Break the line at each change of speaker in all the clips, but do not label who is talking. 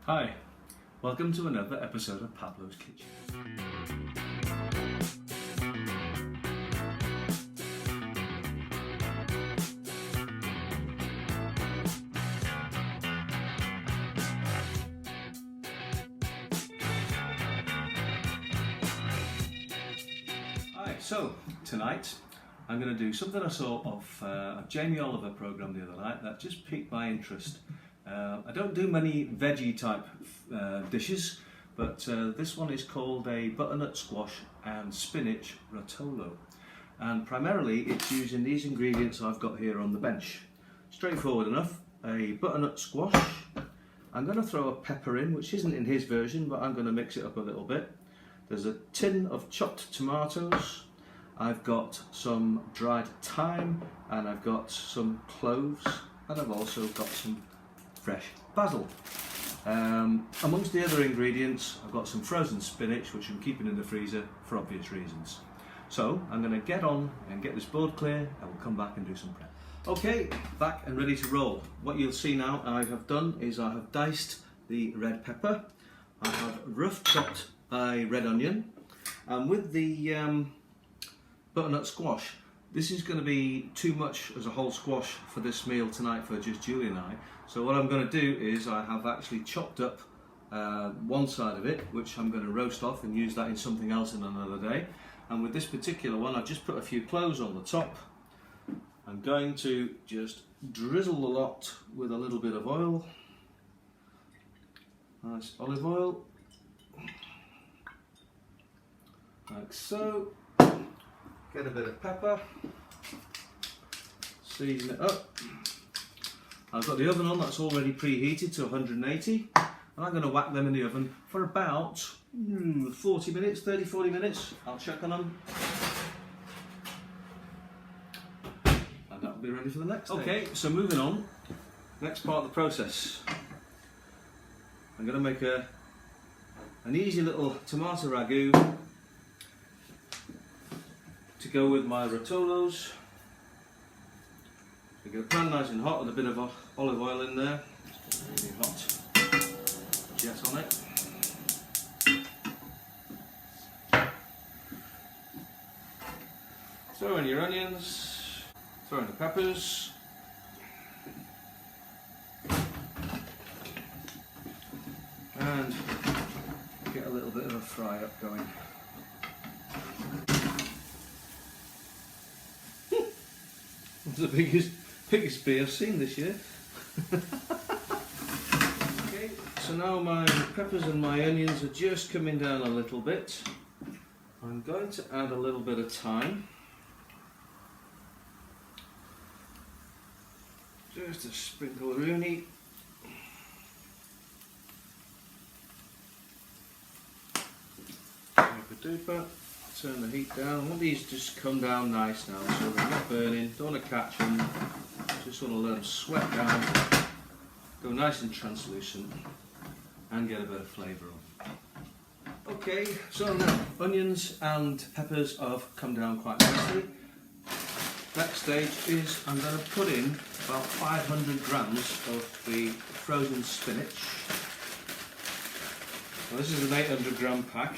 Hi, welcome to another episode of Pablo's Kitchen. Hi, so tonight I'm going to do something I saw of a Jamie Oliver programme the other night that just piqued my interest. I don't do many veggie type dishes, but this one is called a butternut squash and spinach rotolo, and primarily it's using these ingredients I've got here on the bench. Straightforward enough. A butternut squash. I'm going to throw a pepper in, which isn't in his version, but I'm going to mix it up a little bit. There's a tin of chopped tomatoes. I've got some dried thyme, and I've got some cloves, and I've also got some fresh basil. Amongst the other ingredients, I've got some frozen spinach, which I'm keeping in the freezer for obvious reasons. So I'm going to get on and get this board clear, and we'll come back and do some prep. Okay, back and ready to roll. What you'll see now I have done is I have diced the red pepper, I have rough chopped a red onion, and with the butternut squash, this is going to be too much as a whole squash for this meal tonight for just Julie and I. So what I'm going to do is I have actually chopped up one side of it, which I'm going to roast off and use that in something else in another day. And with this particular one, I've just put a few cloves on the top. I'm going to just drizzle the lot with a little bit of oil. Nice olive oil. Like so. Get a bit of pepper. Season it up. I've got the oven on that's already preheated to 180, and I'm going to whack them in the oven for about 40 minutes, 30-40 minutes. I'll check on them, and that'll be ready for the next day. Okay, so moving on, next part of the process. I'm going to make an easy little tomato ragu to go with my rotolos. We get a pan nice and hot with a bit of olive oil in there, really hot jet on it. Throw in your onions, throw in the peppers, and get a little bit of a fry up going. It's the biggest bee I've seen this year. Okay, so now my peppers and my onions are just coming down a little bit. I'm going to add a little bit of thyme. Just a sprinkle of rooney. Super. Turn the heat down. I want these to just come down nice now, so they're not burning. Don't want to catch them. Just want to let them sweat down, go nice and translucent, and get a bit of flavour on. Okay, so now onions and peppers have come down quite nicely. Next stage is I'm going to put in about 500 grams of the frozen spinach. Now, this is an 800 gram pack.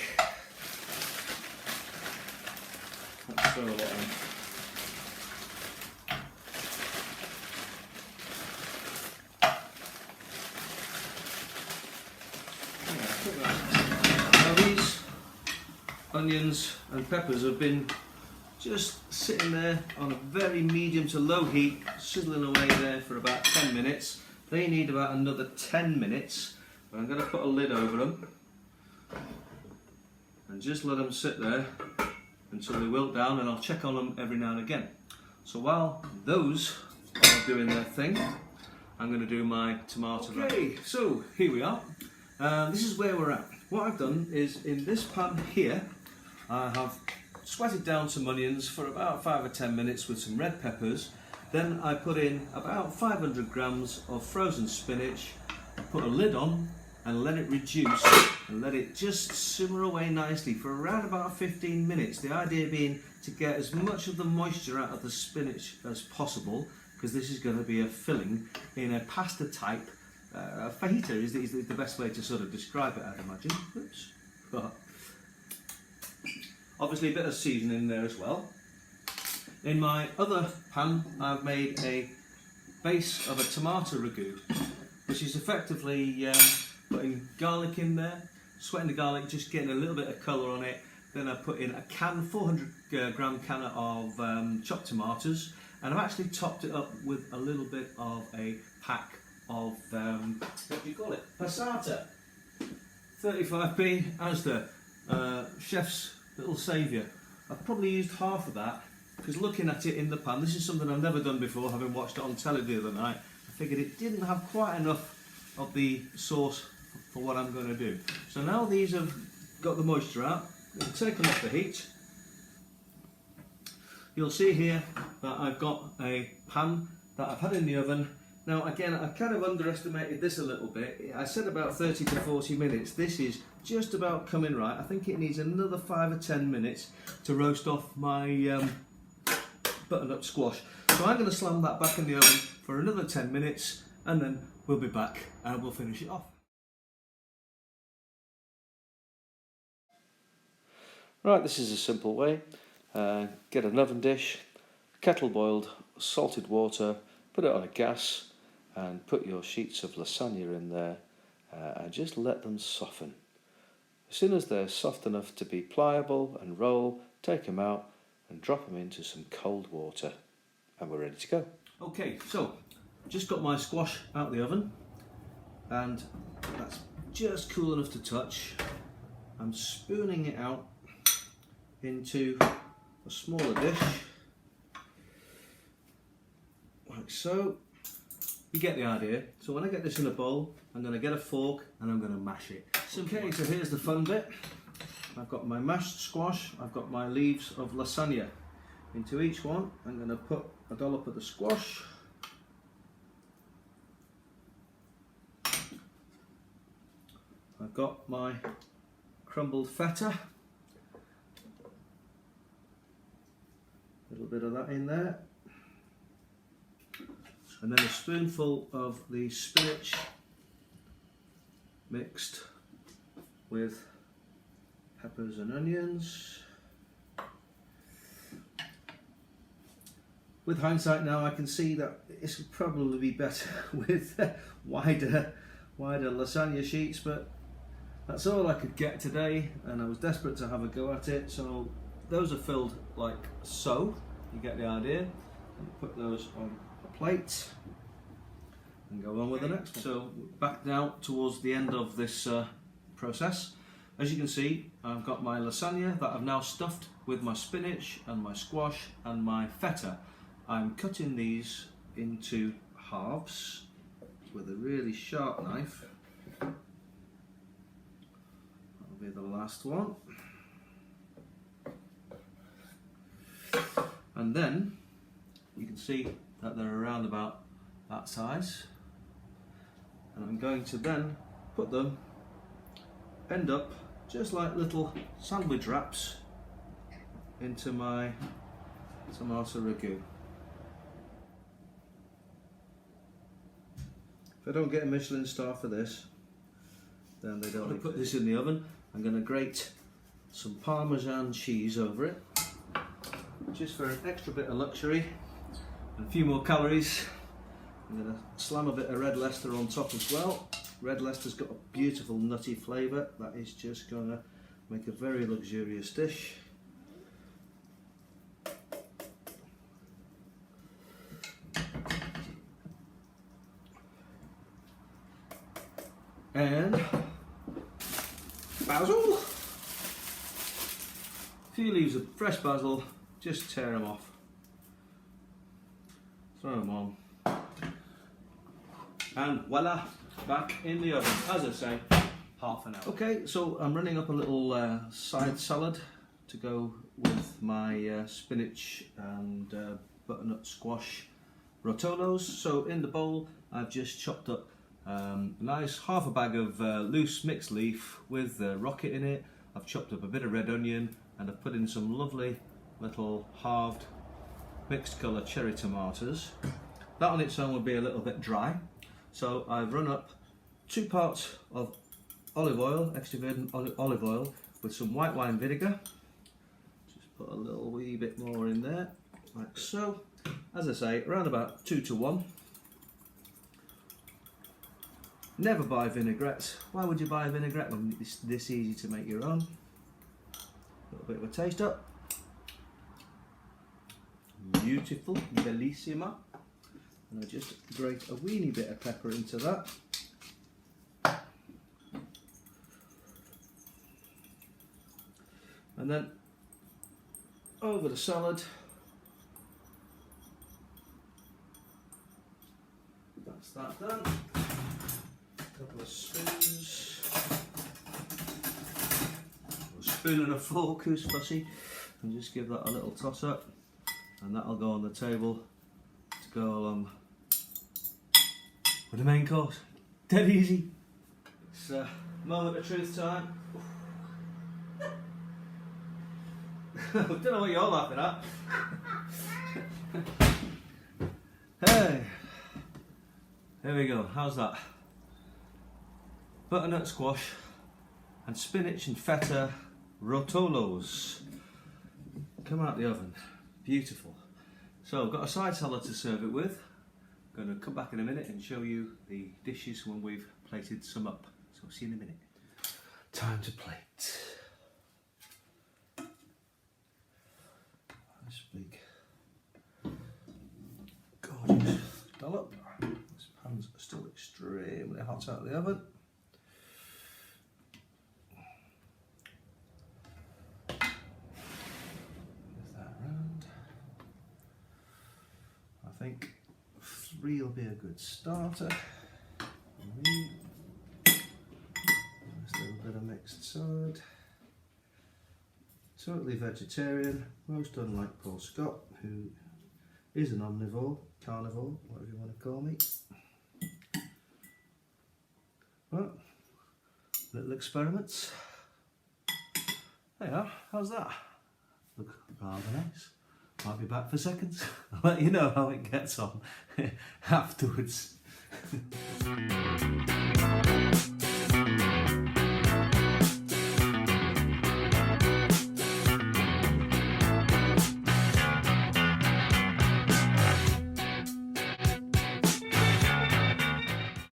Let's throw a lot in. Now these onions and peppers have been just sitting there on a very medium to low heat, sizzling away there for about 10 minutes. They need about another 10 minutes, but I'm going to put a lid over them and just let them sit there until they wilt down, and I'll check on them every now and again. So while those are doing their thing, I'm going to do my tomato. Okay, so here we are. This is where we're at. What I've done is in this pan here, I have sweated down some onions for about 5 or 10 minutes with some red peppers. Then I put in about 500 grams of frozen spinach, put a lid on and let it reduce and let it just simmer away nicely for around about 15 minutes. The idea being to get as much of the moisture out of the spinach as possible, because this is going to be a filling in a pasta type fajita is the best way to sort of describe it, I'd imagine. Oops. But obviously a bit of seasoning there as well. In my other pan, I've made a base of a tomato ragu, which is effectively putting garlic in there, sweating the garlic, just getting a little bit of colour on it. Then I put in a 400 gram can of chopped tomatoes, and I've actually topped it up with a little bit of a pack of, what do you call it? Passata. 35p as the chef's little saviour. I've probably used half of that, because looking at it in the pan, this is something I've never done before, having watched it on telly the other night. I figured it didn't have quite enough of the sauce for what I'm going to do. So now these have got the moisture out, I'm going to take them off the heat. You'll see here that I've got a pan that I've had in the oven. Now again, I've kind of underestimated this a little bit. I said about 30 to 40 minutes. This is just about coming right. I think it needs another 5 or 10 minutes to roast off my butternut squash. So I'm going to slam that back in the oven for another 10 minutes, and then we'll be back and we'll finish it off. Right, this is a simple way. Get an oven dish, kettle boiled salted water, put it on a gas and put your sheets of lasagna in there and just let them soften. As soon as they're soft enough to be pliable and roll, take them out and drop them into some cold water, and we're ready to go. Okay, so just got my squash out of the oven, and that's just cool enough to touch. I'm spooning it out into a smaller dish, like so. You get the idea. So when I get this in a bowl, I'm going to get a fork and I'm going to mash it. Okay, so here's the fun bit. I've got my mashed squash, I've got my leaves of lasagna. Into each one, I'm going to put a dollop of the squash. I've got my crumbled feta. A little bit of that in there. And then a spoonful of the spinach mixed with peppers and onions. With hindsight now, I can see that this would probably be better with wider lasagna sheets, but that's all I could get today, and I was desperate to have a go at it. So those are filled like so, you get the idea. And put those on a plate and go on with the next one. So back now towards the end of this process. As you can see, I've got my lasagna that I've now stuffed with my spinach and my squash and my feta. I'm cutting these into halves with a really sharp knife. That'll be the last one. And then you can see that they're around about that size. And I'm going to then put them end up just like little sandwich wraps into my tomato ragu. If I don't get a Michelin star for this, then they don't. I'm going to put this in the oven. I'm going to grate some Parmesan cheese over it, just for an extra bit of luxury and a few more calories. I'm going to slam a bit of red Leicester on top as well. Red Leicester's got a beautiful nutty flavour that is just going to make a very luxurious dish. And basil. A few leaves of fresh basil, just tear them off. Throw them on. And voila, back in the oven, as I say, half an hour. Okay, so I'm running up a little side salad to go with my spinach and butternut squash rotolos. So in the bowl, I've just chopped up a nice half a bag of loose mixed leaf with rocket in it. I've chopped up a bit of red onion and I've put in some lovely little halved mixed colour cherry tomatoes. That on its own would be a little bit dry. So I've run up 2 parts of olive oil, extra virgin olive oil, with some white wine vinegar. Just put a little wee bit more in there, like so. As I say, around about 2 to 1. Never buy vinaigrettes. Why would you buy a vinaigrette when it's this easy to make your own? A little bit of a taste up. Beautiful, bellissima. And I just grate a weeny bit of pepper into that. And then over the salad. That's that done. A couple of spoons. A spoon and a fork, who's fussy. And just give that a little toss up. And that'll go on the table to go along with the main course. Dead easy. It's moment of truth time. I don't know what you're laughing at. Hey, there we go. How's that? Butternut squash and spinach and feta rotolos. Come out the oven. Beautiful. So I've got a side salad to serve it with. I'm going to come back in a minute and show you the dishes when we've plated some up. So I'll see you in a minute. Time to plate. This big, gorgeous dollop. This pan's still extremely hot out of the oven. I think 3 will be a good starter. Just a little bit of mixed salad. Totally vegetarian, most unlike Paul Scott, who is an omnivore, carnivore, whatever you want to call me. Well, little experiments. There you are, how's that? Look rather nice. Might be back for seconds. I'll let you know how it gets on afterwards.